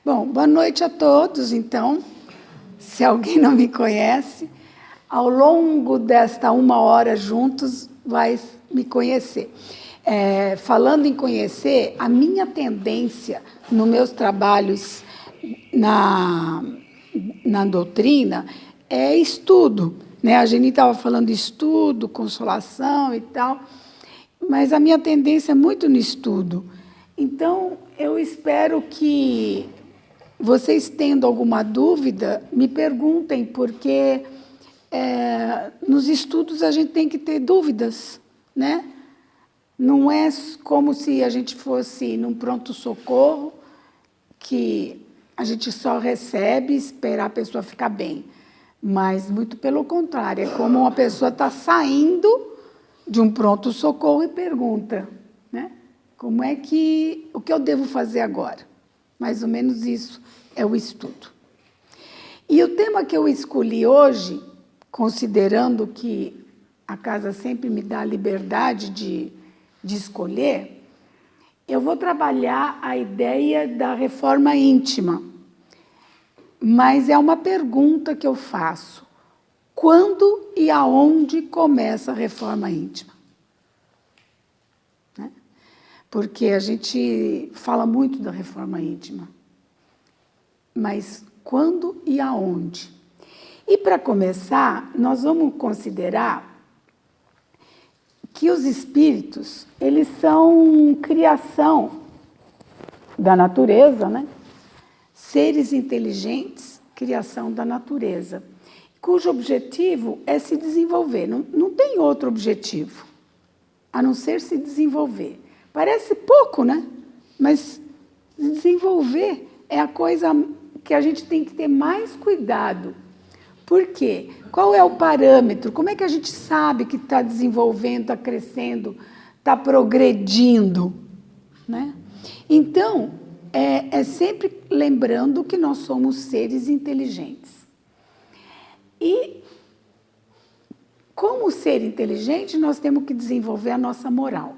Bom, boa noite a todos, então. Se alguém não me conhece, ao longo desta 1 hora juntos, vai me conhecer. Falando em conhecer, a minha tendência nos meus trabalhos na doutrina é estudo, né? A Geni estava falando de estudo, consolação e tal, mas a minha tendência é muito no estudo. Então, eu espero que vocês, tendo alguma dúvida, me perguntem, porque nos estudos a gente tem que ter dúvidas, né? Não é como se a gente fosse num pronto-socorro, que a gente só recebe e espera a pessoa ficar bem. Mas, muito pelo contrário, é como uma pessoa está saindo de um pronto-socorro e pergunta, né? O que eu devo fazer agora? Mais ou menos isso é o estudo. E o tema que eu escolhi hoje, considerando que a casa sempre me dá a liberdade de escolher, eu vou trabalhar a ideia da reforma íntima. Mas é uma pergunta que eu faço. Quando e aonde começa a reforma íntima? Né? Porque a gente fala muito da reforma íntima. Mas quando e aonde? E, para começar, nós vamos considerar que os espíritos, eles são criação da natureza, né? Seres inteligentes, criação da natureza, cujo objetivo é se desenvolver. Não tem outro objetivo, a não ser se desenvolver. Parece pouco, né? Mas desenvolver é a coisa que a gente tem que ter mais cuidado. Por quê? Qual é o parâmetro? Como é que a gente sabe que está desenvolvendo, está crescendo, está progredindo? Né? Então, é sempre lembrando que nós somos seres inteligentes. E, como ser inteligente, nós temos que desenvolver a nossa moral.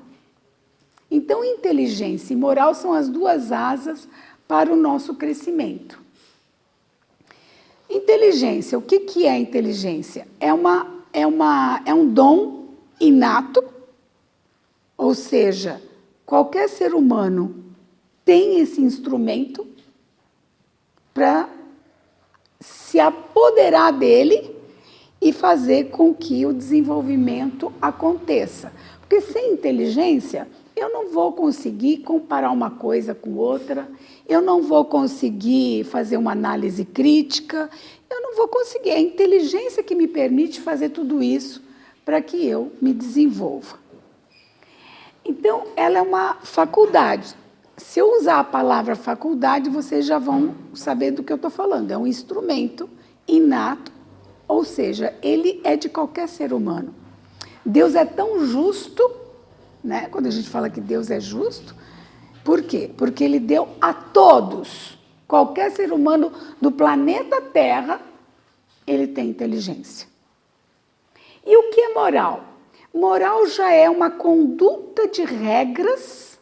Então, inteligência e moral são as duas asas para o nosso crescimento. Inteligência, o que é inteligência? É um dom inato, ou seja, qualquer ser humano tem esse instrumento para se apoderar dele e fazer com que o desenvolvimento aconteça. Porque sem inteligência, eu não vou conseguir comparar uma coisa com outra, eu não vou conseguir fazer uma análise crítica, eu não vou conseguir. É a inteligência que me permite fazer tudo isso para que eu me desenvolva. Então, ela é uma faculdade. Se eu usar a palavra faculdade, vocês já vão saber do que eu estou falando. É um instrumento inato, ou seja, ele é de qualquer ser humano. Deus é tão justo, né? Quando a gente fala que Deus é justo, por quê? Porque ele deu a todos, qualquer ser humano do planeta Terra, ele tem inteligência. E o que é moral? Moral já é uma conduta de regras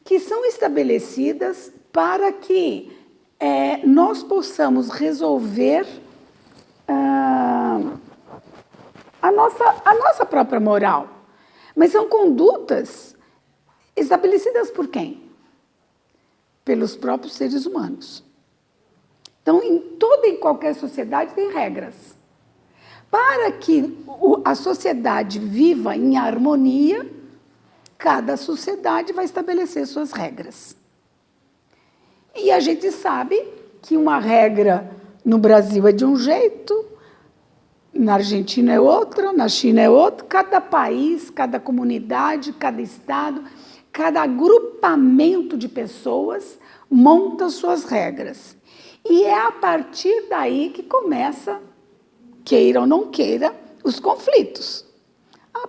que são estabelecidas para que nós possamos resolver a nossa própria moral. Mas são condutas estabelecidas por quem? Pelos próprios seres humanos. Então, em toda e qualquer sociedade tem regras. Para que a sociedade viva em harmonia, cada sociedade vai estabelecer suas regras. E a gente sabe que uma regra no Brasil é de um jeito, na Argentina é outra, na China é outra. Cada país, cada comunidade, cada estado, cada agrupamento de pessoas monta suas regras. E é a partir daí que começa, queira ou não queira, os conflitos.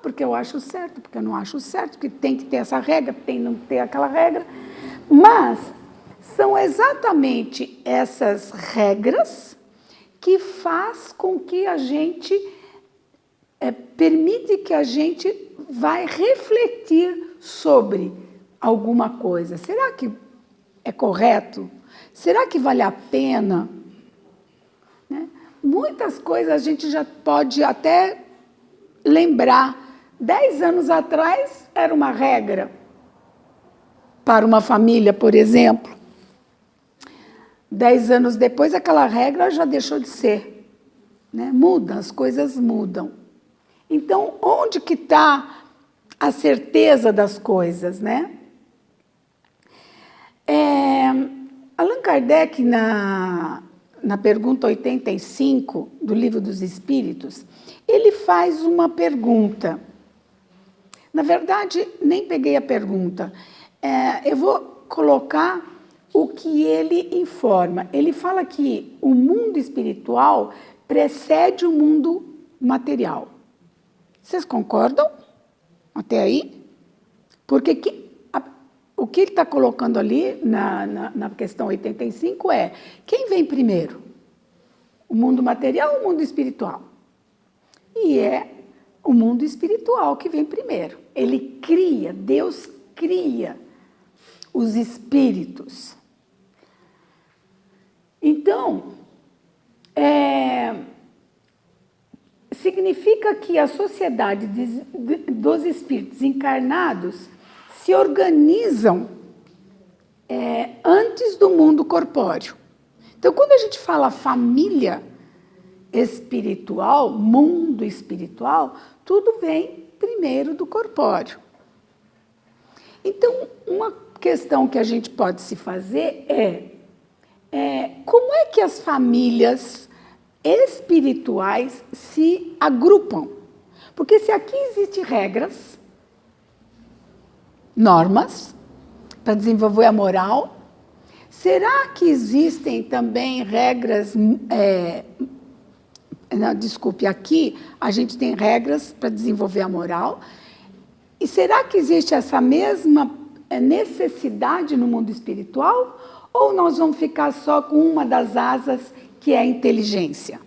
Porque eu acho certo, porque eu não acho certo, que tem que ter essa regra, tem que não ter aquela regra. Mas são exatamente essas regras que faz com que a gente, permite que a gente vai refletir sobre alguma coisa, será que é correto? Será que vale a pena? Né? Muitas coisas a gente já pode até lembrar. 10 anos atrás era uma regra para uma família, por exemplo. 10 anos depois, aquela regra já deixou de ser. Né? Muda, as coisas mudam. Então, onde que está a certeza das coisas, né? Allan Kardec, na pergunta 85 do Livro dos Espíritos, ele faz uma pergunta. Na verdade, nem peguei a pergunta. Eu vou colocar o que ele informa. Ele fala que o mundo espiritual precede o mundo material. Vocês concordam? Até aí? Porque o que ele está colocando ali na questão 85 é: quem vem primeiro? O mundo material ou o mundo espiritual? E é o mundo espiritual que vem primeiro. Ele cria, Deus cria os espíritos. Então, significa que a sociedade dos espíritos encarnados se organizam antes do mundo corpóreo. Então, quando a gente fala família espiritual, mundo espiritual, tudo vem primeiro do corpóreo. Então, uma questão que a gente pode se fazer como é que as famílias espirituais se agrupam? Porque se aqui existem regras, normas, para desenvolver a moral, será que existem também regras... Não, desculpe, aqui a gente tem regras para desenvolver a moral. E será que existe essa mesma necessidade no mundo espiritual? Ou nós vamos ficar só com uma das asas, que é a inteligência?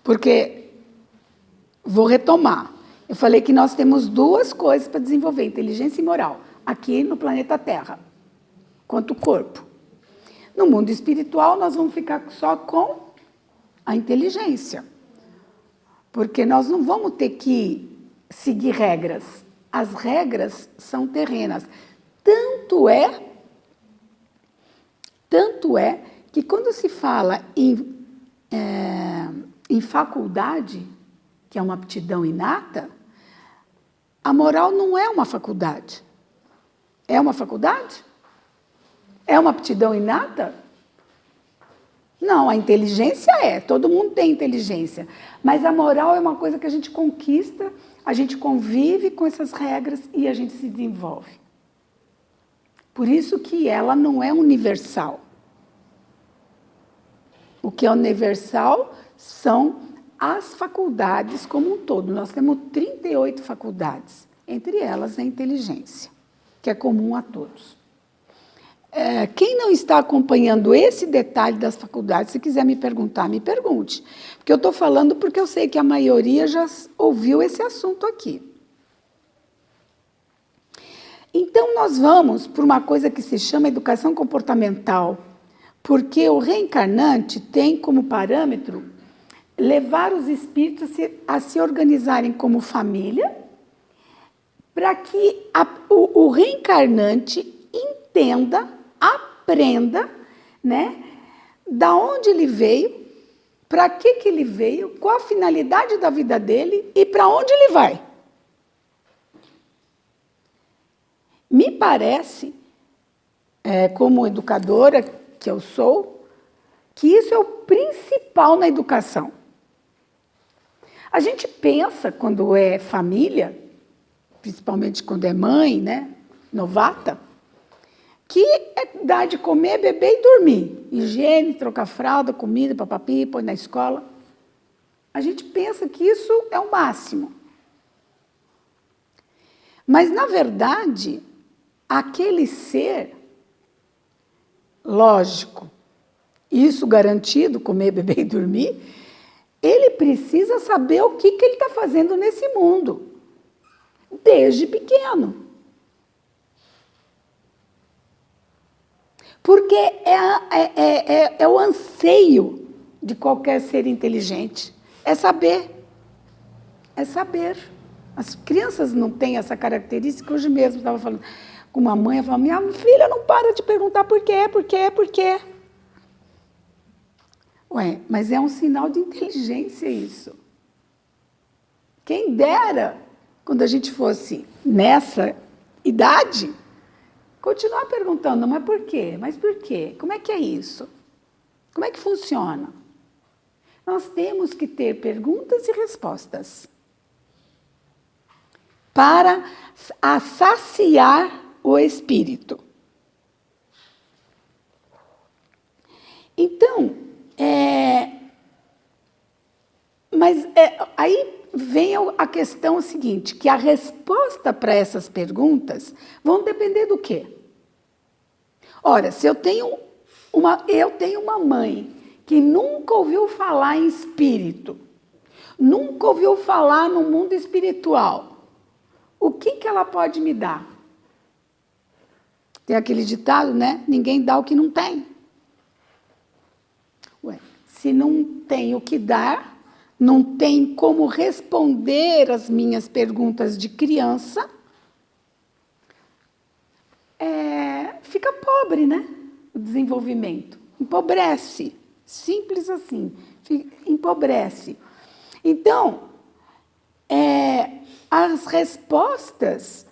Porque, vou retomar, eu falei que nós temos duas coisas para desenvolver, inteligência e moral, aqui no planeta Terra, quanto corpo. No mundo espiritual, nós vamos ficar só com a inteligência. Porque nós não vamos ter que seguir regras. As regras são terrenas. Tanto é que quando se fala em faculdade, que é uma aptidão inata, a moral não é uma faculdade. É uma faculdade? É uma aptidão inata? Não, a inteligência todo mundo tem inteligência. Mas a moral é uma coisa que a gente conquista, a gente convive com essas regras e a gente se desenvolve. Por isso que ela não é universal. O que é universal são as faculdades como um todo. Nós temos 38 faculdades, entre elas a inteligência, que é comum a todos. Quem não está acompanhando esse detalhe das faculdades, se quiser me perguntar, me pergunte. Porque eu estou falando porque eu sei que a maioria já ouviu esse assunto aqui. Então, nós vamos por uma coisa que se chama educação comportamental, porque o reencarnante tem como parâmetro levar os espíritos a se organizarem como família, para que o reencarnante entenda, aprenda, né, da onde ele veio, para que ele veio, qual a finalidade da vida dele e para onde ele vai. Me parece, como educadora que eu sou, que isso é o principal na educação. A gente pensa, quando é família, principalmente quando é mãe, né, novata, que é dar de comer, beber e dormir. Higiene, trocar fralda, comida, papapi, põe na escola. A gente pensa que isso é o máximo. Mas, na verdade, aquele ser, lógico, isso garantido, comer, beber e dormir, ele precisa saber o que ele está fazendo nesse mundo. desde pequeno. Porque é o anseio de qualquer ser inteligente. É saber. É saber. As crianças não têm essa característica. Hoje mesmo estava falando com uma mãe, eu falava, minha filha não para de perguntar por quê, por quê, por quê. Ué, mas é um sinal de inteligência isso. Quem dera, quando a gente fosse nessa idade, continuar perguntando, mas por quê? Mas por quê? Como é que é isso? Como é que funciona? Nós temos que ter perguntas e respostas para saciar o espírito. Então, aí vem a questão seguinte, que a resposta para essas perguntas vão depender do quê? Ora, se eu tenho uma mãe que nunca ouviu falar em espírito, nunca ouviu falar no mundo espiritual, o que ela pode me dar? Tem aquele ditado, né? Ninguém dá o que não tem. Ué, se não tem o que dar, não tem como responder as minhas perguntas de criança, fica pobre, né? O desenvolvimento. Empobrece. Simples assim. Empobrece. Então, as respostas...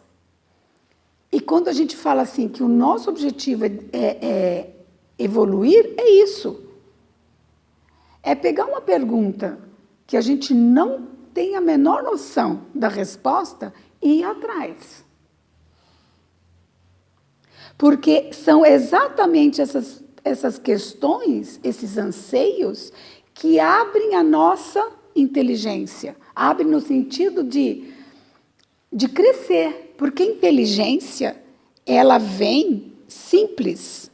E quando a gente fala assim que o nosso objetivo é evoluir, é isso. É pegar uma pergunta que a gente não tem a menor noção da resposta e ir atrás. Porque são exatamente essas questões, esses anseios, que abrem a nossa inteligência. Abrem no sentido de crescer. Porque inteligência, ela vem simples.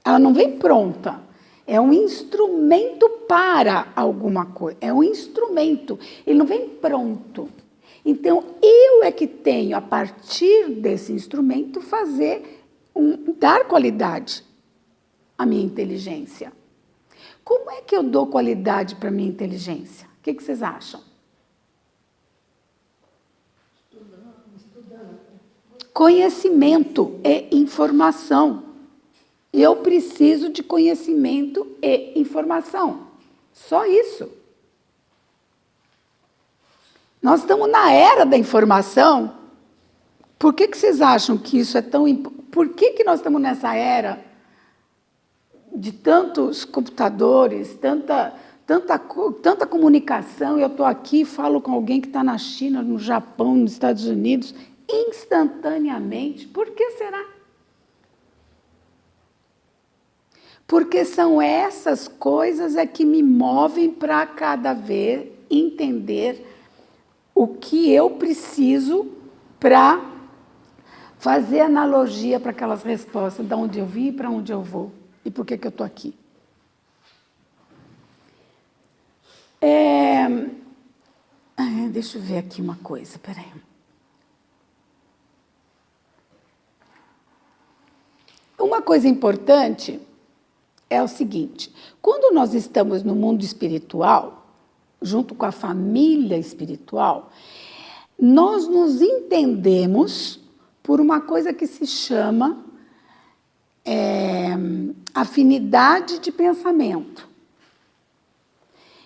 Ela não vem pronta. É um instrumento para alguma coisa. É um instrumento. Ele não vem pronto. Então, eu é que tenho, a partir desse instrumento, dar qualidade à minha inteligência. Como é que eu dou qualidade para a minha inteligência? O que vocês acham? Conhecimento é informação. Eu preciso de conhecimento e informação. Só isso. Nós estamos na era da informação. Por que vocês acham que isso é tão importante? Por que nós estamos nessa era de tantos computadores, tanta comunicação? Eu estou aqui e falo com alguém que está na China, no Japão, nos Estados Unidos, instantaneamente. Por que será? Porque são essas coisas que me movem para cada vez entender o que eu preciso para fazer analogia para aquelas respostas, de onde eu vim e para onde eu vou, e por que eu estou aqui. Deixa eu ver aqui uma coisa, peraí. Uma coisa importante é o seguinte, quando nós estamos no mundo espiritual, junto com a família espiritual, nós nos entendemos por uma coisa que se chama afinidade de pensamento.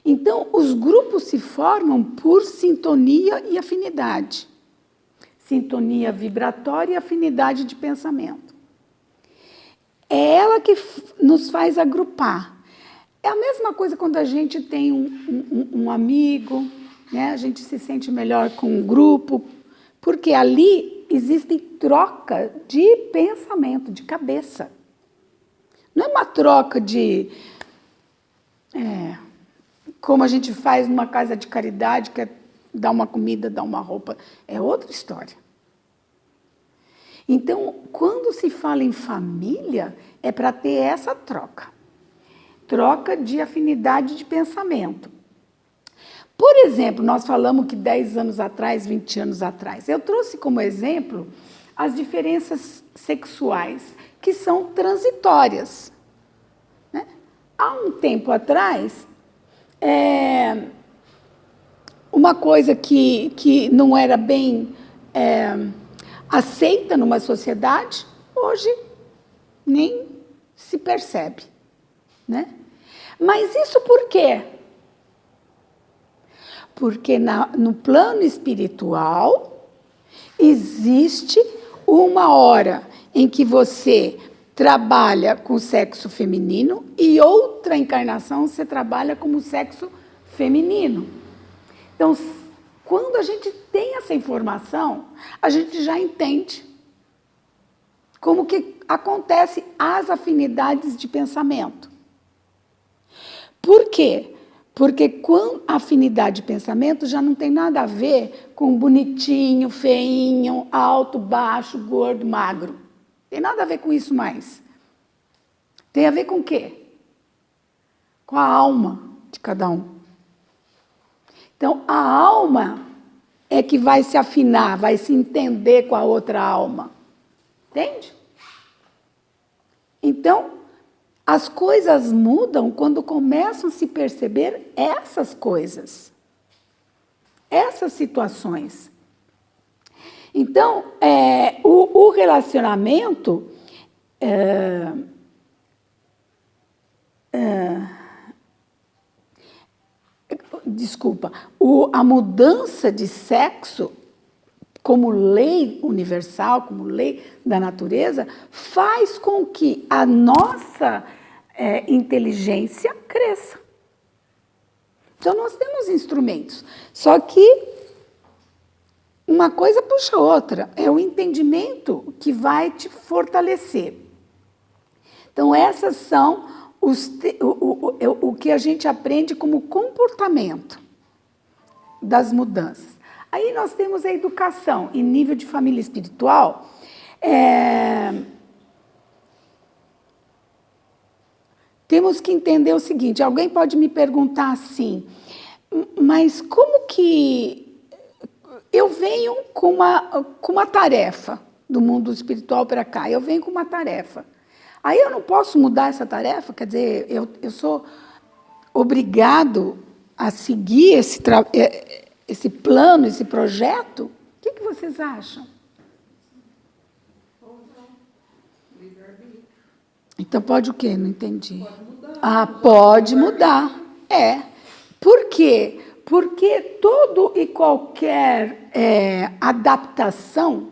Então, os grupos se formam por sintonia e afinidade. Sintonia vibratória e afinidade de pensamento. É ela que nos faz agrupar. É a mesma coisa quando a gente tem um amigo, né? A gente se sente melhor com um grupo, porque ali existe troca de pensamento, de cabeça. Não é uma troca de... como a gente faz numa casa de caridade, que é dar uma comida, dar uma roupa. É outra história. Então, quando se fala em família, é para ter essa troca. Troca de afinidade de pensamento. Por exemplo, nós falamos que 10 anos atrás, 20 anos atrás. Eu trouxe como exemplo as diferenças sexuais, que são transitórias. Né? Há um tempo atrás, uma coisa que não era bem aceita numa sociedade, hoje nem se percebe. Né? Mas isso por quê? Porque no plano espiritual existe uma hora em que você trabalha com o sexo feminino e outra encarnação você trabalha como sexo feminino. Então, quando a gente tem essa informação, a gente já entende como que acontece as afinidades de pensamento. Por quê? Porque com a afinidade de pensamento já não tem nada a ver com bonitinho, feinho, alto, baixo, gordo, magro. Tem nada a ver com isso mais. Tem a ver com o quê? Com a alma de cada um. Então, a alma é que vai se afinar, vai se entender com a outra alma. Entende? Então, as coisas mudam quando começam a se perceber essas coisas, essas situações. Então, o relacionamento a mudança de sexo, como lei universal, como lei da natureza, faz com que a nossa inteligência cresça. Então, nós temos instrumentos. Só que uma coisa puxa a outra. É o entendimento que vai te fortalecer. Então, essas são o que a gente aprende como comportamento das mudanças. Aí nós temos a educação em nível de família espiritual. Temos que entender o seguinte, alguém pode me perguntar assim, mas como que eu venho com uma tarefa do mundo espiritual para cá, eu venho com uma tarefa. Aí eu não posso mudar essa tarefa, quer dizer, eu sou obrigado a seguir esse plano, esse projeto? O que vocês acham? Então pode o quê? Não entendi. Pode mudar. Pode mudar. Por quê? Porque todo e qualquer adaptação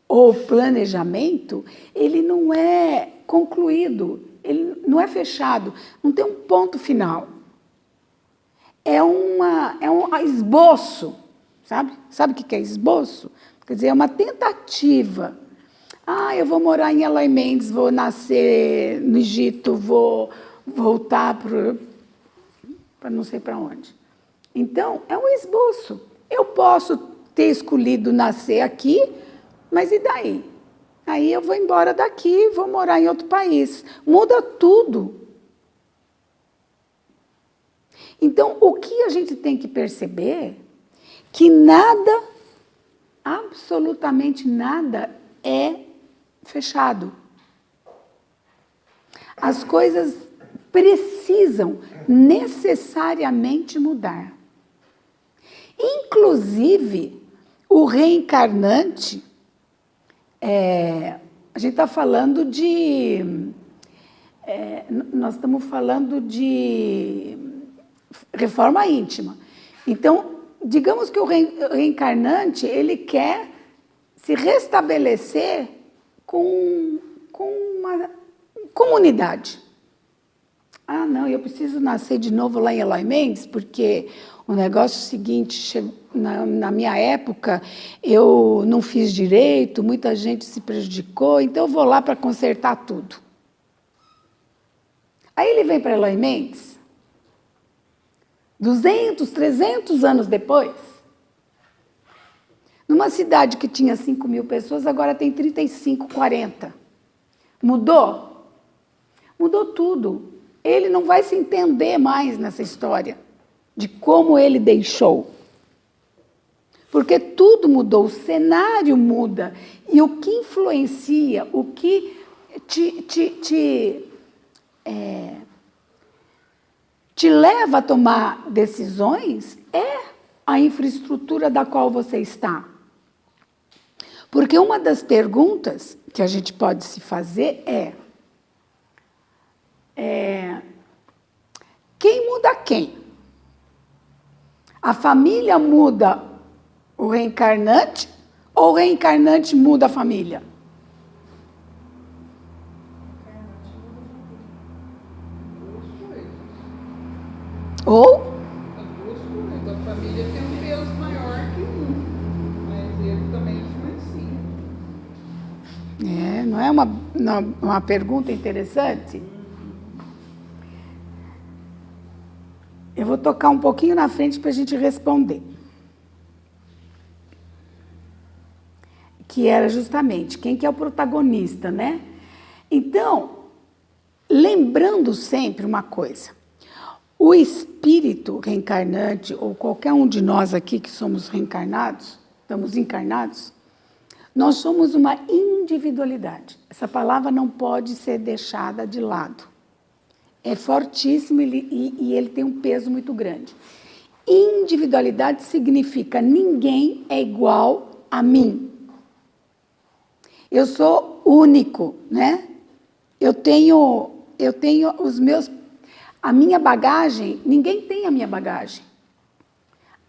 ou planejamento, ele não é concluído, ele não é fechado, não tem um ponto final. É um esboço, sabe? Sabe o que é esboço? Quer dizer, é uma tentativa. Eu vou morar em Eloy Mendes, vou nascer no Egito, vou voltar para não sei para onde. Então, é um esboço. Eu posso ter escolhido nascer aqui, mas e daí? Aí eu vou embora daqui, vou morar em outro país. Muda tudo. Então, o que a gente tem que perceber que nada, absolutamente nada, é fechado. As coisas precisam necessariamente mudar. Inclusive, o reencarnante, a gente está falando nós estamos falando de reforma íntima. Então, digamos que o reencarnante, ele quer se restabelecer com uma comunidade. Não, eu preciso nascer de novo lá em Eloy Mendes, porque o negócio é o seguinte, na minha época, eu não fiz direito, muita gente se prejudicou, então eu vou lá para consertar tudo. Aí ele vem para Eloy Mendes, 200, 300 anos depois, numa cidade que tinha 5.000 pessoas, agora tem 35, 40. Mudou? Mudou tudo. Ele não vai se entender mais nessa história de como ele deixou. Porque tudo mudou, o cenário muda. E o que influencia, o que te leva a tomar decisões é a infraestrutura da qual você está. Porque uma das perguntas que a gente pode se fazer é quem muda quem? A família muda o reencarnante ou o reencarnante muda a família? Ou? As duas coisas. A família tem um peso maior que um, mas ele também influencia. Não é uma pergunta interessante? Eu vou tocar um pouquinho na frente para a gente responder. Que era justamente quem que é o protagonista, né? Então, lembrando sempre uma coisa, o espírito reencarnante, ou qualquer um de nós aqui que somos reencarnados, estamos encarnados, nós somos uma individualidade. Essa palavra não pode ser deixada de lado. É fortíssimo e ele tem um peso muito grande. Individualidade significa ninguém é igual a mim. Eu sou único, né? Eu tenho a minha bagagem, ninguém tem a minha bagagem.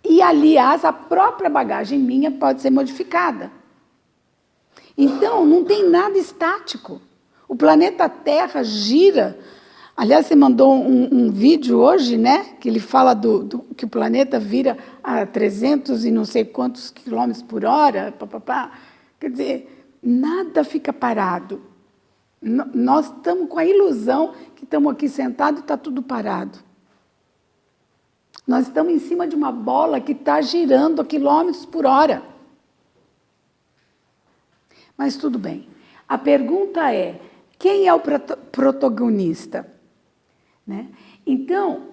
E, aliás, a própria bagagem minha pode ser modificada. Então, não tem nada estático. O planeta Terra gira. Aliás, você mandou um vídeo hoje, né? Que ele fala que o planeta vira a 300 e não sei quantos quilômetros por hora. Quer dizer, nada fica parado. Nós estamos com a ilusão que estamos aqui sentados e está tudo parado. Nós estamos em cima de uma bola que está girando a quilômetros por hora. Mas tudo bem. A pergunta é, quem é o protagonista? Né? Então,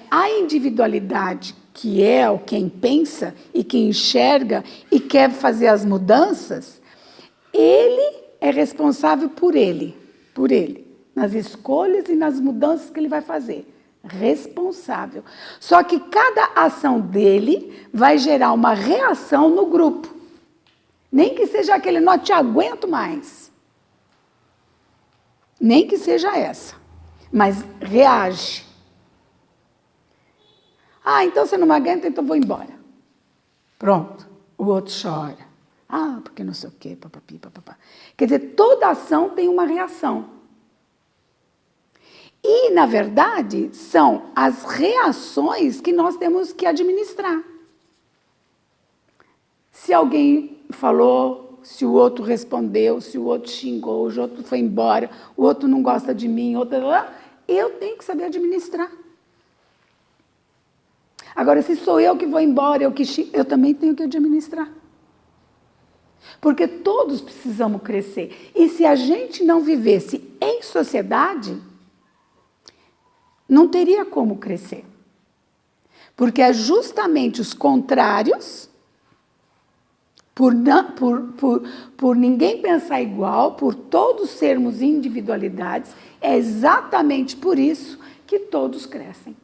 a individualidade, que é o quem pensa e quem enxerga e quer fazer as mudanças, ele é responsável por ele, nas escolhas e nas mudanças que ele vai fazer. Responsável. Só que cada ação dele vai gerar uma reação no grupo. Nem que seja aquele, não te aguento mais. Nem que seja essa. Mas reage. Ah, então você não me aguenta, então vou embora. Pronto. O outro chora. Ah, porque não sei o quê, papapi, papapá. Quer dizer, toda ação tem uma reação. E, na verdade, são as reações que nós temos que administrar. Se alguém falou, se o outro respondeu, se o outro xingou, o outro foi embora, o outro não gosta de mim, eu tenho que saber administrar. Agora, se sou eu que vou embora, eu também tenho que administrar. Porque todos precisamos crescer. E se a gente não vivesse em sociedade, não teria como crescer. Porque é justamente os contrários, por ninguém pensar igual, por todos sermos individualidades, é exatamente por isso que todos crescem.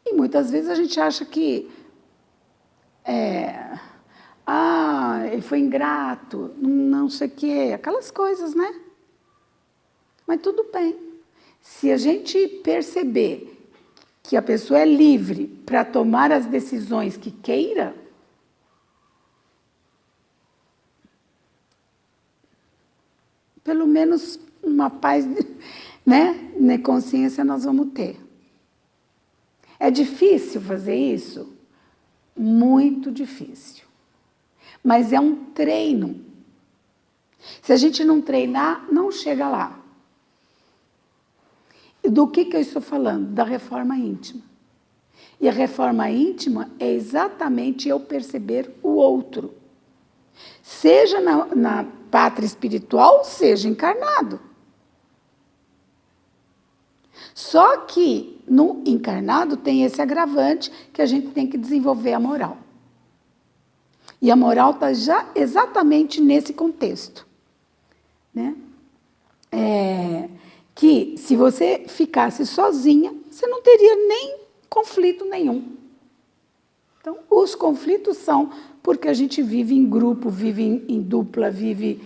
E muitas vezes a gente acha que ele foi ingrato, não sei o quê, aquelas coisas, né? Mas tudo bem. Se a gente perceber que a pessoa é livre para tomar as decisões que queira, pelo menos uma paz, né, na consciência nós vamos ter. É difícil fazer isso? Muito difícil. Mas é um treino. Se a gente não treinar, não chega lá. Do que eu estou falando? Da reforma íntima. E a reforma íntima é exatamente eu perceber o outro. Seja na pátria espiritual, seja encarnado. Só que no encarnado tem esse agravante que a gente tem que desenvolver a moral. E a moral está já exatamente nesse contexto, né? Que se você ficasse sozinha, você não teria nem conflito nenhum. Então, os conflitos são porque a gente vive em grupo, vive em dupla, vive,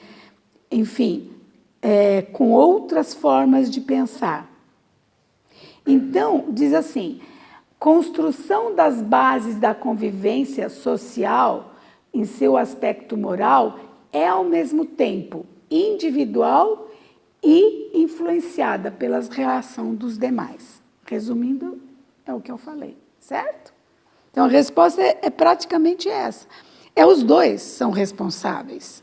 enfim, com outras formas de pensar. Então, diz assim, construção das bases da convivência social em seu aspecto moral é, ao mesmo tempo, individual e influenciada pelas reações dos demais. Resumindo, é o que eu falei, certo? Então, a resposta é praticamente essa. Os dois são responsáveis.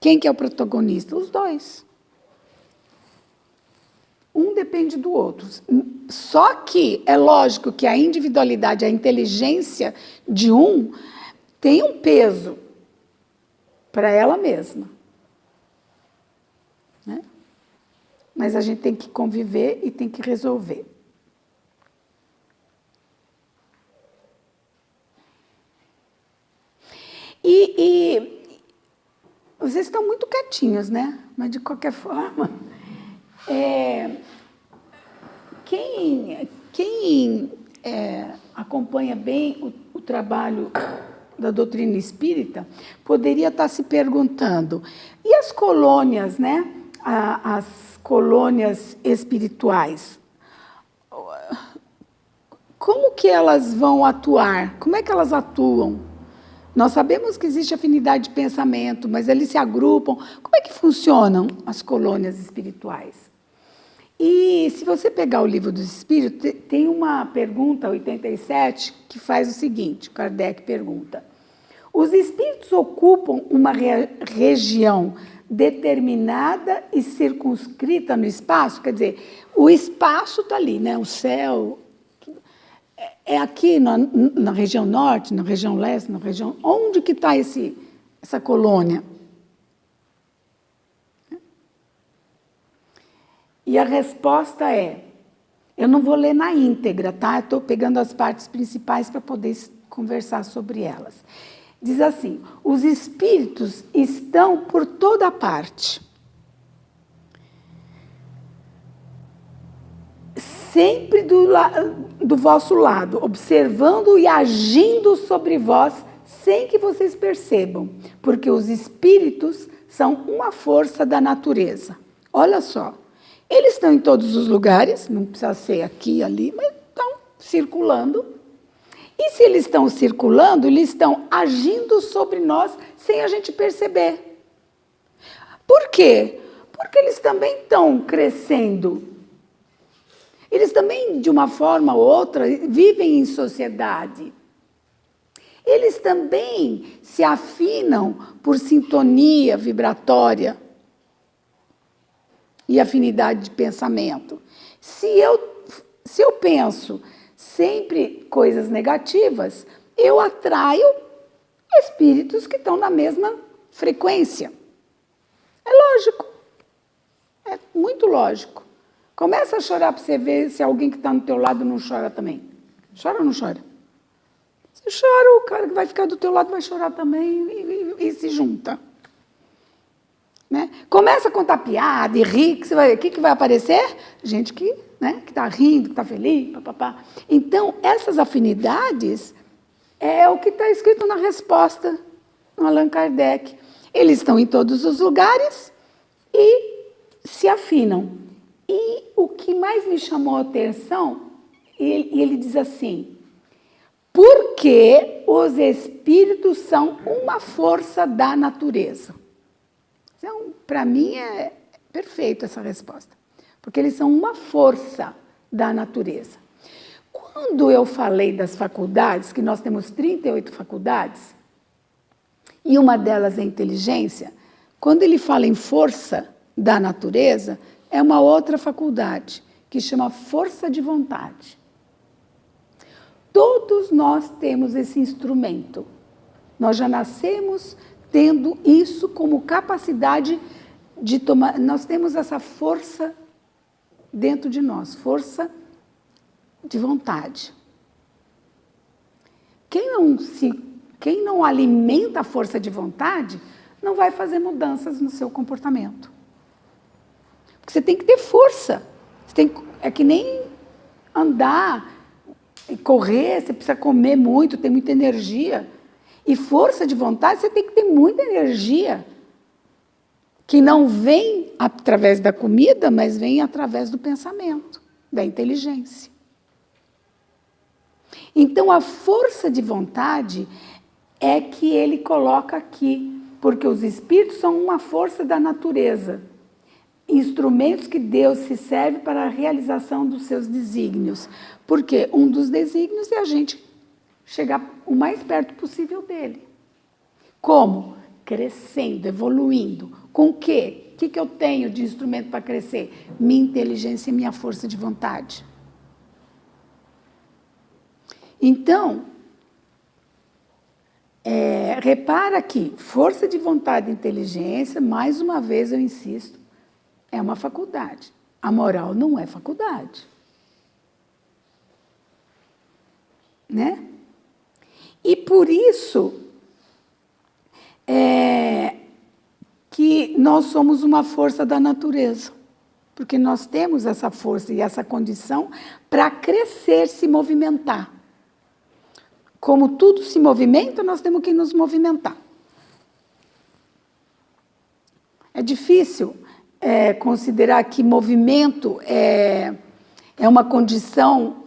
Quem que é o protagonista? Os dois. Um depende do outro. Só que é lógico que a individualidade, a inteligência de um tem um peso para ela mesma, né? Mas a gente tem que conviver e tem que resolver. E vocês estão muito quietinhos, né? Mas, de qualquer forma, quem acompanha bem o trabalho da doutrina espírita poderia estar se perguntando, e as colônias, né? As colônias espirituais, como que elas vão atuar? Como é que elas atuam? Nós sabemos que existe afinidade de pensamento, mas eles se agrupam. Como é que funcionam as colônias espirituais? E se você pegar o Livro dos Espíritos, tem uma pergunta, 87, que faz o seguinte, Kardec pergunta: os espíritos ocupam uma região determinada e circunscrita no espaço? Quer dizer, o espaço está ali, né? O céu é aqui na região norte, na região leste, na região... Onde que está essa colônia? E a resposta eu não vou ler na íntegra, tá? Estou pegando as partes principais para poder conversar sobre elas. Diz assim, os espíritos estão por toda parte, sempre do vosso lado, observando e agindo sobre vós, sem que vocês percebam, porque os espíritos são uma força da natureza. Olha só, eles estão em todos os lugares, não precisa ser aqui, ali, mas estão circulando. E se eles estão circulando, eles estão agindo sobre nós sem a gente perceber. Por quê? Porque eles também estão crescendo. Eles também, de uma forma ou outra, vivem em sociedade. Eles também se afinam por sintonia vibratória e afinidade de pensamento. Se eu penso sempre coisas negativas, eu atraio espíritos que estão na mesma frequência. É lógico. É muito lógico. Começa a chorar para você ver se alguém que está no teu lado não chora também. Chora ou não chora? Você chora, o cara que vai ficar do teu lado vai chorar também e se junta. Né? Começa a contar piada e rir, o que vai aparecer? Gente que está rindo, que está feliz, papapá. Então, essas afinidades é o que está escrito na resposta no Allan Kardec. Eles estão em todos os lugares e se afinam. E o que mais me chamou a atenção, ele diz assim, porque os espíritos são uma força da natureza. Então, para mim, é perfeita essa resposta. Porque eles são uma força da natureza. Quando eu falei das faculdades, que nós temos 38 faculdades, e uma delas é inteligência, quando ele fala em força da natureza, é uma outra faculdade, que chama força de vontade. Todos nós temos esse instrumento. Nós já nascemos tendo isso como capacidade de tomar. Nós temos essa força dentro de nós, força de vontade. Quem não alimenta a força de vontade, não vai fazer mudanças no seu comportamento. Porque você tem que ter força. É que nem andar e correr, você precisa comer muito, ter muita energia. E força de vontade, você tem que ter muita energia. Que não vem através da comida, mas vem através do pensamento, da inteligência. Então, a força de vontade é que ele coloca aqui, porque os espíritos são uma força da natureza, instrumentos que Deus se serve para a realização dos seus desígnios. Porque um dos desígnios é a gente chegar o mais perto possível dele. Como? Crescendo, evoluindo. Com o quê? O que eu tenho de instrumento para crescer? Minha inteligência e minha força de vontade. Então, repara que força de vontade e inteligência, mais uma vez eu insisto, é uma faculdade. A moral não é faculdade. Né? E por isso que nós somos uma força da natureza. Porque nós temos essa força e essa condição para crescer, se movimentar. Como tudo se movimenta, nós temos que nos movimentar. É difícil considerar que movimento é uma condição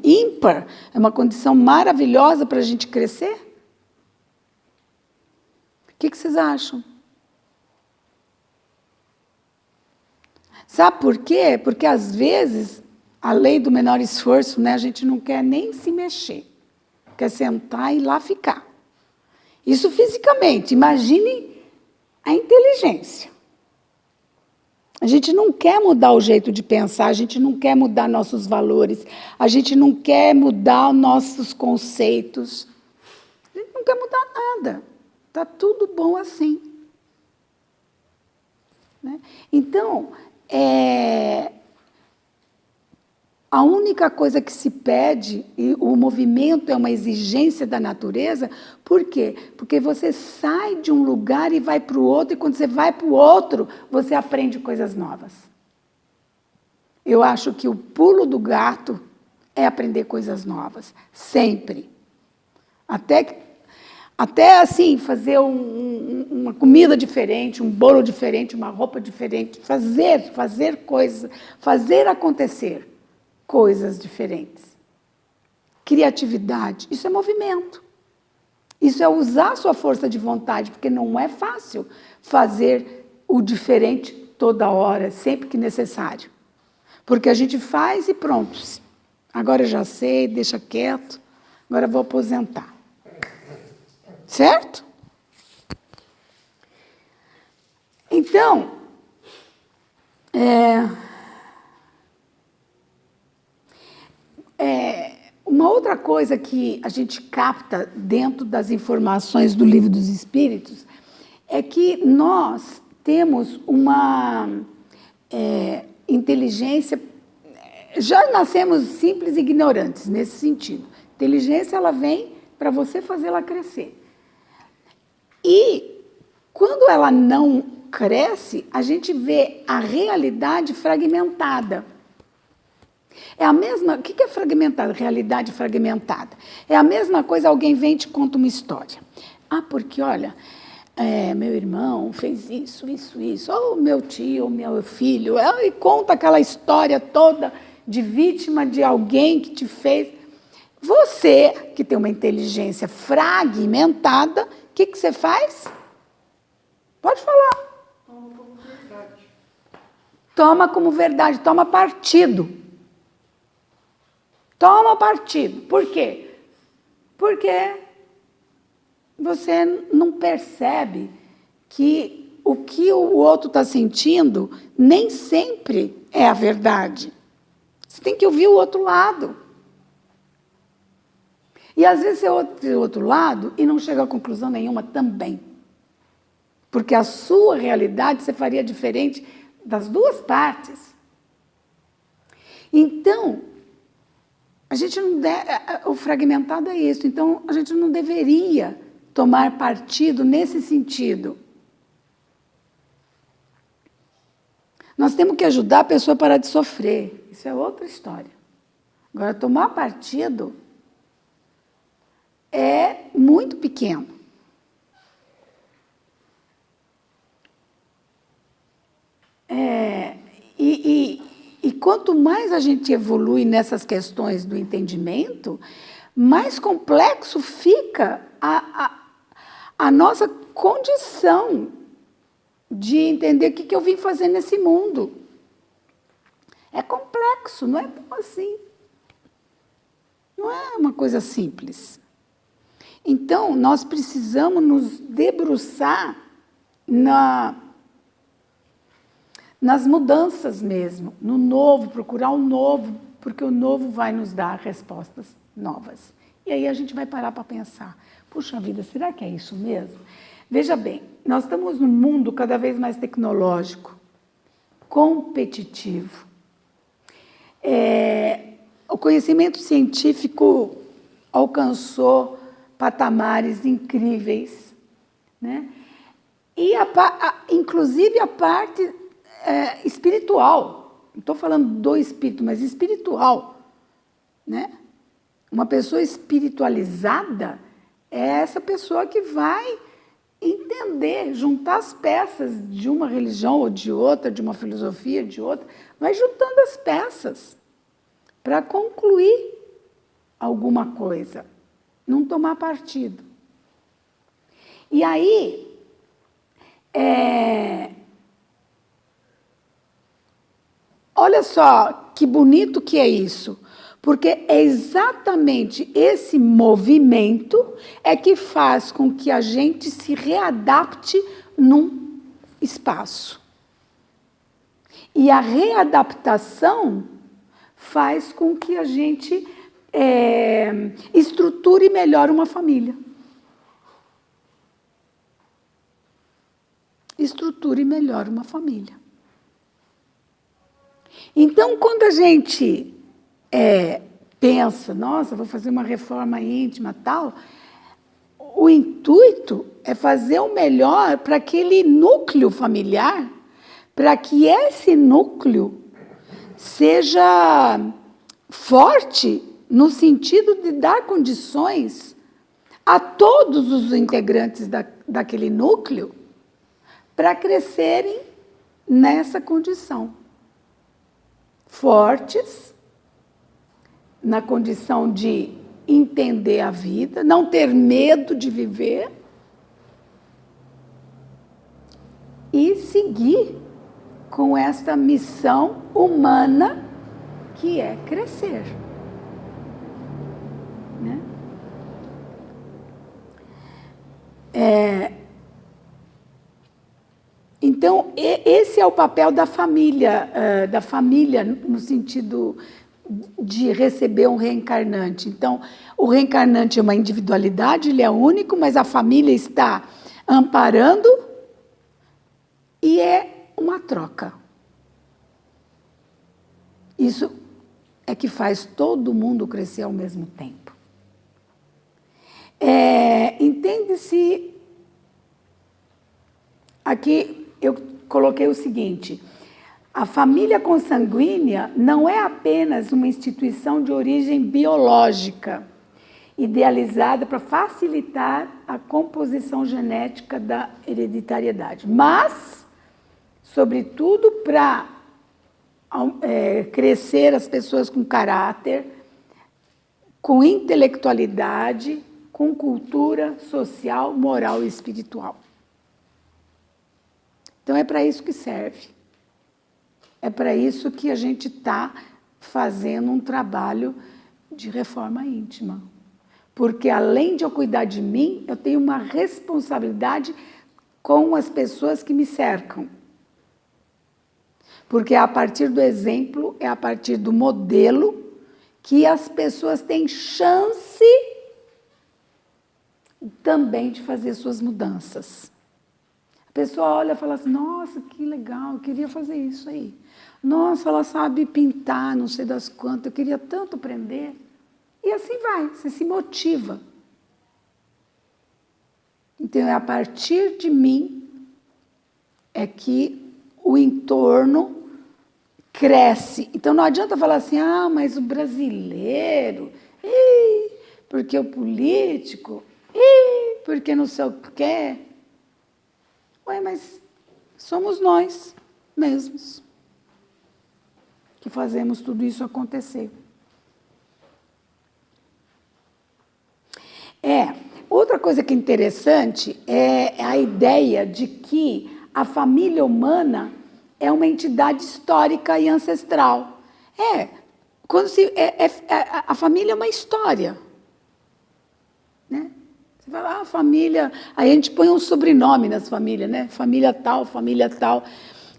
ímpar, é uma condição maravilhosa para a gente crescer? O que vocês acham? Sabe por quê? Porque, às vezes, a lei do menor esforço, né, a gente não quer nem se mexer. Quer sentar e lá ficar. Isso fisicamente. Imagine a inteligência. A gente não quer mudar o jeito de pensar, a gente não quer mudar nossos valores, a gente não quer mudar nossos conceitos. A gente não quer mudar nada. Está tudo bom assim. Né? Então, a única coisa que se pede, e o movimento é uma exigência da natureza, por quê? Porque você sai de um lugar e vai para o outro, e quando você vai para o outro, você aprende coisas novas. Eu acho que o pulo do gato é aprender coisas novas, sempre. Até assim, fazer uma comida diferente, um bolo diferente, uma roupa diferente, fazer coisas, fazer acontecer coisas diferentes. Criatividade, isso é movimento. Isso é usar a sua força de vontade, porque não é fácil fazer o diferente toda hora, sempre que necessário. Porque a gente faz e pronto. Agora eu já sei, deixa quieto, agora eu vou aposentar. Certo? Então, uma outra coisa que a gente capta dentro das informações do Livro dos Espíritos é que nós temos uma inteligência, já nascemos simples e ignorantes nesse sentido. Inteligência, ela vem para você fazê-la crescer. E quando ela não cresce, a gente vê a realidade fragmentada. O que é fragmentada? Realidade fragmentada. É a mesma coisa, alguém vem e te conta uma história. Porque, olha, meu irmão fez isso, ou meu tio, ou meu filho, e conta aquela história toda de vítima de alguém que te fez. Você, que tem uma inteligência fragmentada, o que você faz? Pode falar. Toma como verdade. Toma como verdade, toma partido. Toma partido. Por quê? Porque você não percebe que o que o outro está sentindo nem sempre é a verdade. Você tem que ouvir o outro lado. E às vezes você ouve o outro lado e não chega a conclusão nenhuma também. Porque a sua realidade você faria diferente das duas partes. Então, a gente não o fragmentado é isso. Então, a gente não deveria tomar partido nesse sentido. Nós temos que ajudar a pessoa a parar de sofrer. Isso é outra história. Agora, tomar partido é muito pequeno. E quanto mais a gente evolui nessas questões do entendimento, mais complexo fica a nossa condição de entender o que eu vim fazer nesse mundo. É complexo, não é tão assim. Não é uma coisa simples. Então, nós precisamos nos debruçar nas mudanças mesmo, no novo, procurar o novo, porque o novo vai nos dar respostas novas. E aí a gente vai parar para pensar, puxa vida, será que é isso mesmo? Veja bem, nós estamos num mundo cada vez mais tecnológico, competitivo. O conhecimento científico alcançou patamares incríveis, né? E inclusive a parte espiritual, não estou falando do espírito, mas espiritual, né? Uma pessoa espiritualizada é essa pessoa que vai entender, juntar as peças de uma religião ou de outra, de uma filosofia, de outra, vai juntando as peças para concluir alguma coisa, não tomar partido. E aí, olha só que bonito que é isso, porque é exatamente esse movimento que faz com que a gente se readapte num espaço. E a readaptação faz com que a gente estruture melhor uma família. Estruture melhor uma família. Então, quando a gente pensa, nossa, vou fazer uma reforma íntima, tal, o intuito é fazer o melhor para aquele núcleo familiar, para que esse núcleo seja forte no sentido de dar condições a todos os integrantes daquele núcleo para crescerem nessa condição. Fortes, na condição de entender a vida, não ter medo de viver e seguir com esta missão humana que é crescer. Né? Então, esse é o papel da família no sentido de receber um reencarnante. Então, o reencarnante é uma individualidade, ele é único, mas a família está amparando e é uma troca. Isso é que faz todo mundo crescer ao mesmo tempo. Entende-se, aqui eu coloquei o seguinte: a família consanguínea não é apenas uma instituição de origem biológica, idealizada para facilitar a composição genética da hereditariedade, mas, sobretudo, para crescer as pessoas com caráter, com intelectualidade, com cultura social, moral e espiritual. Então, é para isso que serve. É para isso que a gente está fazendo um trabalho de reforma íntima. Porque, além de eu cuidar de mim, eu tenho uma responsabilidade com as pessoas que me cercam. Porque é a partir do exemplo, é a partir do modelo, que as pessoas têm chance também de fazer suas mudanças. A pessoa olha e fala assim, nossa, que legal, eu queria fazer isso aí. Nossa, ela sabe pintar, não sei das quantas, eu queria tanto aprender. E assim vai, você se motiva. Então, é a partir de mim é que o entorno cresce. Então, não adianta falar assim, mas o brasileiro, porque o político, porque não sei o quê. Ué, mas somos nós mesmos que fazemos tudo isso acontecer. Outra coisa que é interessante é a ideia de que a família humana é uma entidade histórica e ancestral. A família é uma história. Né? Você fala, a família... Aí a gente põe um sobrenome nas famílias, né? Família tal, família tal.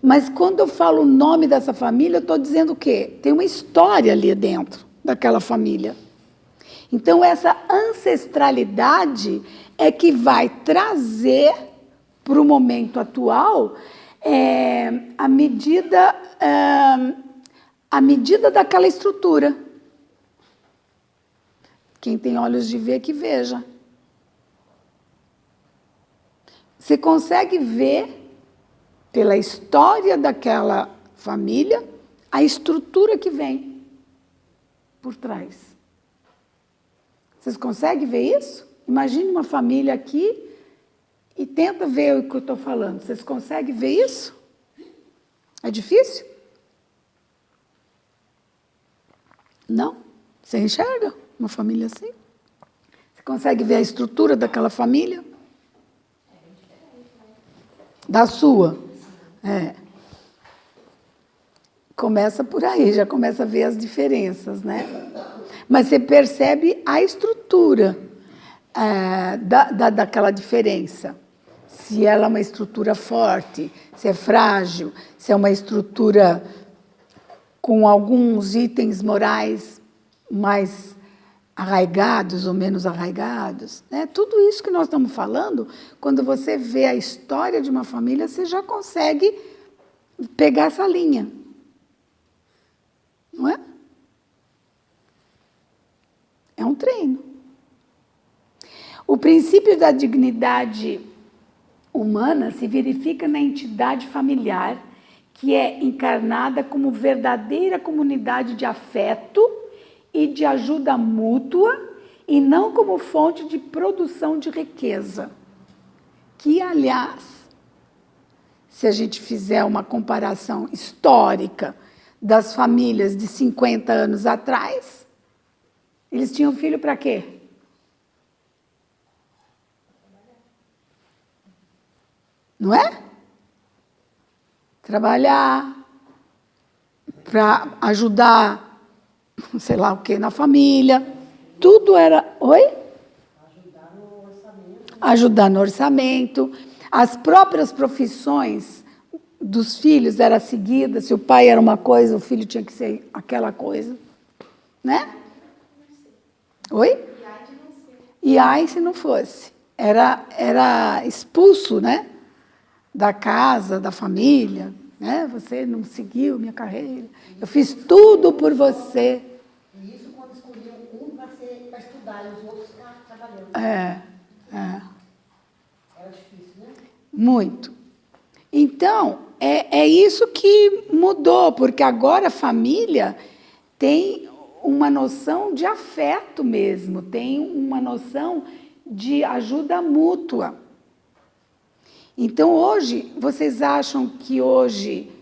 Mas quando eu falo o nome dessa família, eu estou dizendo o quê? Tem uma história ali dentro daquela família. Então, essa ancestralidade é que vai trazer para o momento atual a medida daquela estrutura. Quem tem olhos de ver, que veja. Você consegue ver, pela história daquela família, a estrutura que vem por trás. Vocês conseguem ver isso? Imagine uma família aqui e tenta ver o que eu estou falando. Vocês conseguem ver isso? É difícil? Não? Você enxerga uma família assim? Você consegue ver a estrutura daquela família? Da sua? Começa por aí, já começa a ver as diferenças, né? Mas você percebe a estrutura daquela diferença. Se ela é uma estrutura forte, se é frágil, se é uma estrutura com alguns itens morais mais arraigados ou menos arraigados. Né? Tudo isso que nós estamos falando, quando você vê a história de uma família, você já consegue pegar essa linha. Não é? É um treino. O princípio da dignidade humana se verifica na entidade familiar, que é encarnada como verdadeira comunidade de afeto e de ajuda mútua, e não como fonte de produção de riqueza. Que, aliás, se a gente fizer uma comparação histórica das famílias de 50 anos atrás, eles tinham filho para quê? Não é? Trabalhar, para ajudar, sei lá o quê, na família. Tudo era... Oi? Ajudar no orçamento. Ajudar no orçamento. As próprias profissões dos filhos eram seguidas. Se o pai era uma coisa, o filho tinha que ser aquela coisa. Né? Oi? E ai se não fosse. Era expulso, né? Da casa, da família. Né? Você não seguiu minha carreira. Eu fiz tudo por você. E isso quando escolhiam um para estudar e os outros ficar trabalhando. Era difícil, né? Muito. Então, é isso que mudou, porque agora a família tem uma noção de afeto mesmo, tem uma noção de ajuda mútua. Então, hoje, vocês acham que hoje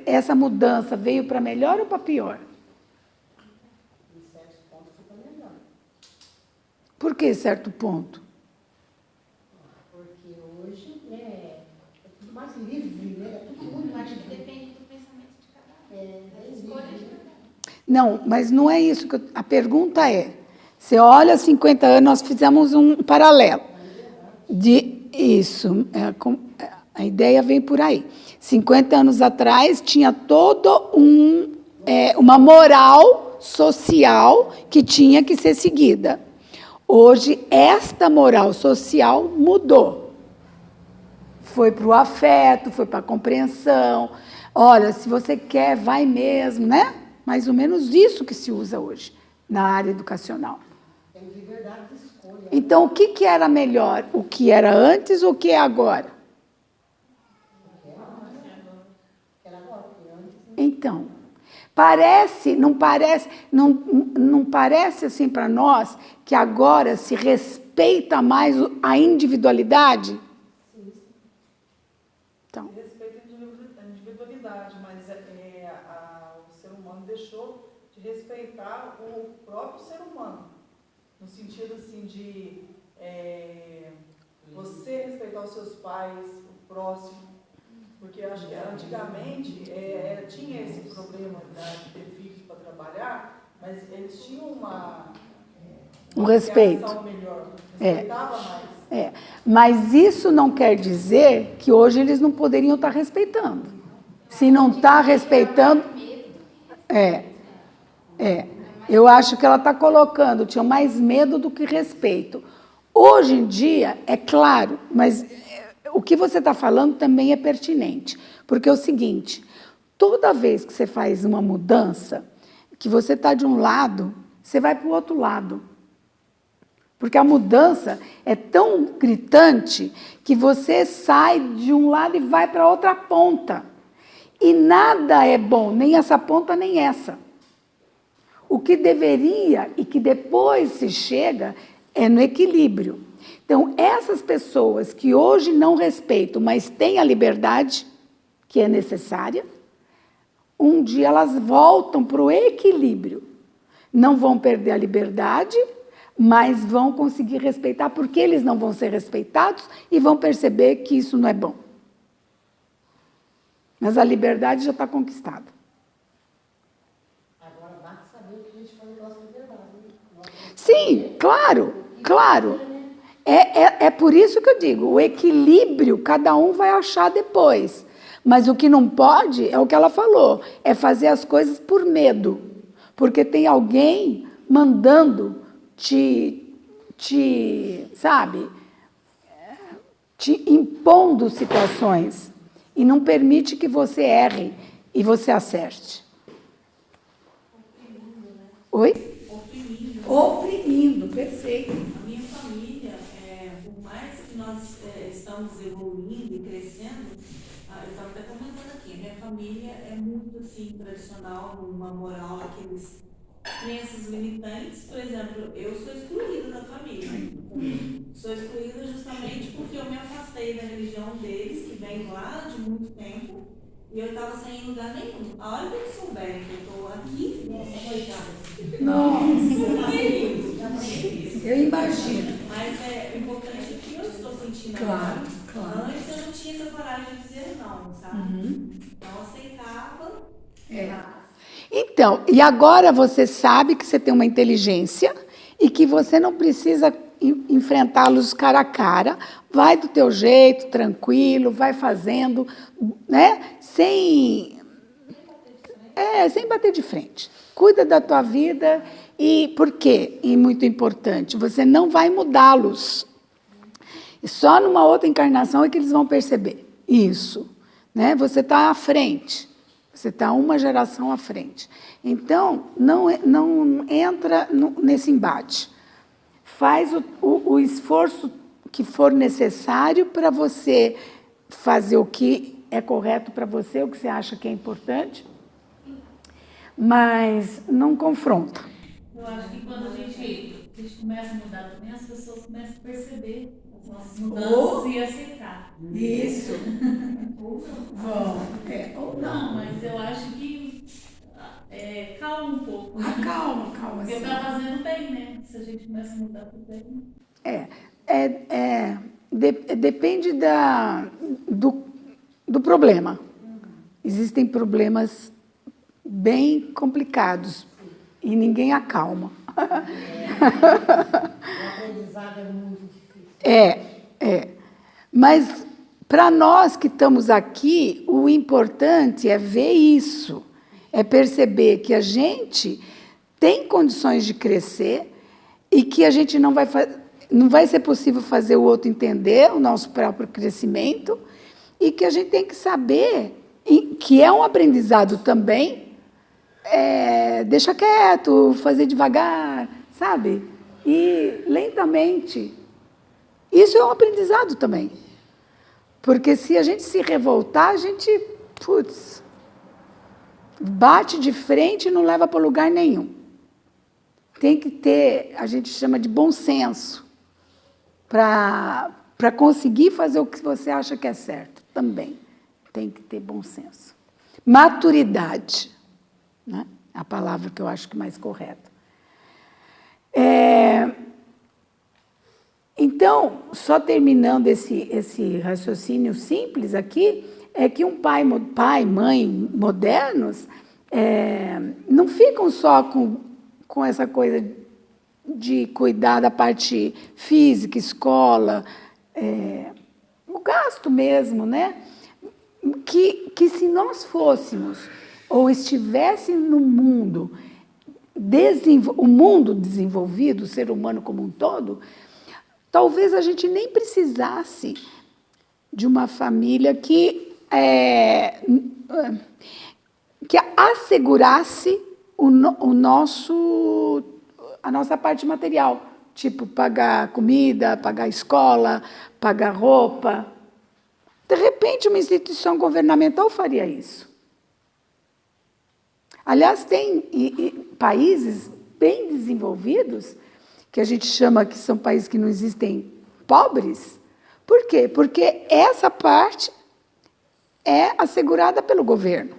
essa mudança veio para melhor ou para pior? Em certos pontos foi para melhor. Por que certo ponto? Porque hoje é tudo mais livre, né? É tudo muito mais livre. Depende do pensamento de cada um, das escolhas de cada um. Não, mas não é isso. A pergunta é, você olha 50 anos, nós fizemos um paralelo. A ideia vem por aí. 50 anos atrás, tinha toda uma moral social que tinha que ser seguida. Hoje, esta moral social mudou. foi para o afeto, foi para a compreensão. Olha, se você quer, vai mesmo, né? Mais ou menos isso que se usa hoje na área educacional. Tem liberdade de escolha. Então, o que era melhor? O que era antes ou o que é agora? Era agora, porque antes Então, parece, não parece assim para nós que agora se respeita mais a individualidade? Então, Respeita a individualidade, mas o ser humano deixou de respeitar o próprio ser humano, no sentido assim de você respeitar os seus pais, o próximo, porque eu acho que antigamente tinha esse problema de ter filhos para trabalhar, mas eles tinham uma respeito. criação melhor, respeitava mais. Mas isso não quer dizer que hoje eles não poderiam estar respeitando. Se não está respeitando, eu acho que ela está colocando, tinha mais medo do que respeito. Hoje em dia, é claro, mas o que você está falando também é pertinente. Porque é o seguinte, toda vez que você faz uma mudança, que você está de um lado, você vai para o outro lado. Porque a mudança é tão gritante que você sai de um lado e vai para outra ponta. E nada é bom, nem essa ponta, nem essa. O que deveria e que depois se chega é no equilíbrio. Então, essas pessoas que hoje não respeitam, mas têm a liberdade que é necessária, um dia elas voltam para o equilíbrio. Não vão perder a liberdade, mas vão conseguir respeitar, porque eles não vão ser respeitados e vão perceber que isso não é bom. Mas a liberdade já está conquistada. agora basta saber o que a gente faz da nossa liberdade. Sim, claro, claro. É por isso que eu digo, o equilíbrio cada um vai achar depois. Mas o que não pode, é o que ela falou, é fazer as coisas por medo. Porque tem alguém mandando sabe, te impondo situações e não permite que você erre e você acerte. Oi? Oprimindo, perfeito. A minha família, por mais que nós estamos evoluindo e crescendo, eu estava até comentando aqui, a minha família é muito assim, tradicional, uma moral, aqueles crenças militantes. Por exemplo, eu sou excluída da família. Sou excluída justamente porque eu me afastei da religião deles, que vem lá de muito tempo, e eu estava sem lugar nenhum. A hora que eles souberem que eu estou aqui, Eu imagino. mas o importante é que eu estou sentindo Claro, agora. claro. Antes eu não tinha essa coragem de dizer não, sabe? Não aceitava. Então, e agora você sabe que você tem uma inteligência e que você não precisa enfrentá-los cara a cara, vai do teu jeito, tranquilo, vai fazendo, né? Sem bater de frente. Cuida da tua vida e por quê? E muito importante, você não vai mudá-los. Só numa outra encarnação é que eles vão perceber isso, né? Você está à frente. Você está uma geração à frente. Então, não entra nesse embate. Faz o esforço que for necessário para você fazer o que é correto para você, o que você acha que é importante, mas não confronta. Eu acho que quando a gente começa a mudar também, as pessoas começam a perceber as nossas mudanças e aceitar. Isso. Ou Ou não, mas eu acho que calma um pouco. Né? Calma. Porque está fazendo bem, né? Se a gente começa a mudar para o bem. Depende do problema. Existem problemas bem complicados e ninguém acalma. O aprendizado é muito difícil. Mas para nós que estamos aqui, o importante é ver isso, é perceber que a gente tem condições de crescer e que a gente não vai ser possível fazer o outro entender o nosso próprio crescimento e que a gente tem que saber, que é um aprendizado também, deixa quieto, fazer devagar, sabe? E lentamente. Isso é um aprendizado também. Porque se a gente se revoltar, a gente, bate de frente e não leva para lugar nenhum. Tem que ter, a gente chama de bom senso, para conseguir fazer o que você acha que é certo. Também tem que ter bom senso. Maturidade, né? A palavra que eu acho que é mais correta. Então, só terminando esse raciocínio simples aqui, é que um pai, mãe modernos não ficam só com essa coisa de cuidar da parte física, escola, o gasto mesmo, né? Que se nós fôssemos ou estivesse no mundo, o mundo desenvolvido, o ser humano como um todo, talvez a gente nem precisasse de uma família que assegurasse a nossa parte material, tipo pagar comida, pagar escola, pagar roupa. De repente, uma instituição governamental faria isso. Aliás, tem países bem desenvolvidos, que a gente chama que são países que não existem pobres. Por quê? Porque essa parte é assegurada pelo governo.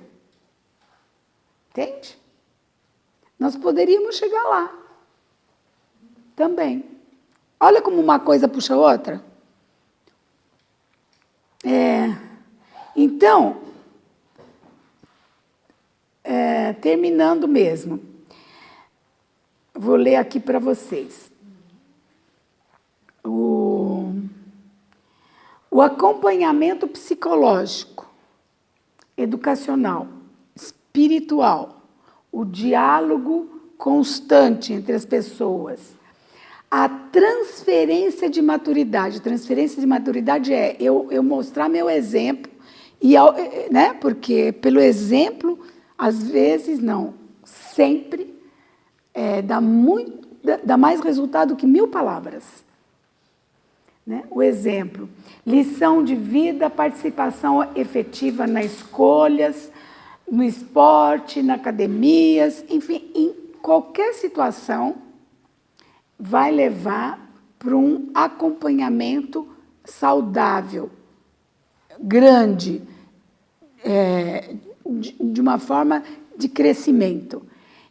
Entende? Nós poderíamos chegar lá também. Olha como uma coisa puxa a outra. Então, terminando mesmo, vou ler aqui para vocês. O acompanhamento psicológico, educacional, espiritual, o diálogo constante entre as pessoas, a transferência de maturidade. Transferência de maturidade é eu mostrar meu exemplo, né? Porque pelo exemplo, às vezes, não, sempre, dá mais resultado que 1000 palavras. Né? O exemplo, lição de vida, participação efetiva nas escolhas, no esporte, na academias, enfim, em qualquer situação, vai levar para um acompanhamento saudável, grande, de uma forma de crescimento.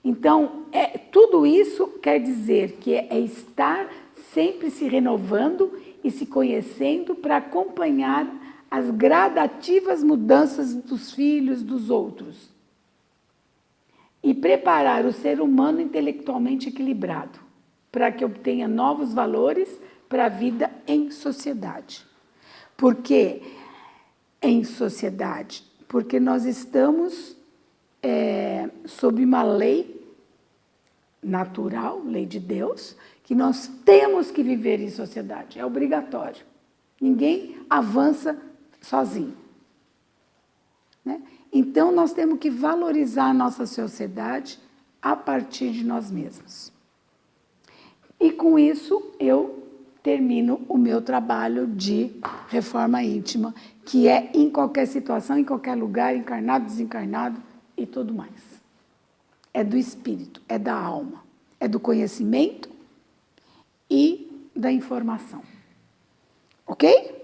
Então, tudo isso quer dizer que é estar sempre se renovando e se conhecendo para acompanhar as gradativas mudanças dos filhos, dos outros. E preparar o ser humano intelectualmente equilibrado, para que obtenha novos valores para a vida em sociedade. Por quê? Em sociedade, porque nós estamos sob uma lei natural, lei de Deus, que nós temos que viver em sociedade, é obrigatório. Ninguém avança sozinho. Né? Então, nós temos que valorizar a nossa sociedade a partir de nós mesmos. E com isso, eu termino o meu trabalho de reforma íntima, que é em qualquer situação, em qualquer lugar, encarnado, desencarnado e tudo mais. É do espírito, é da alma, é do conhecimento e da informação. Ok?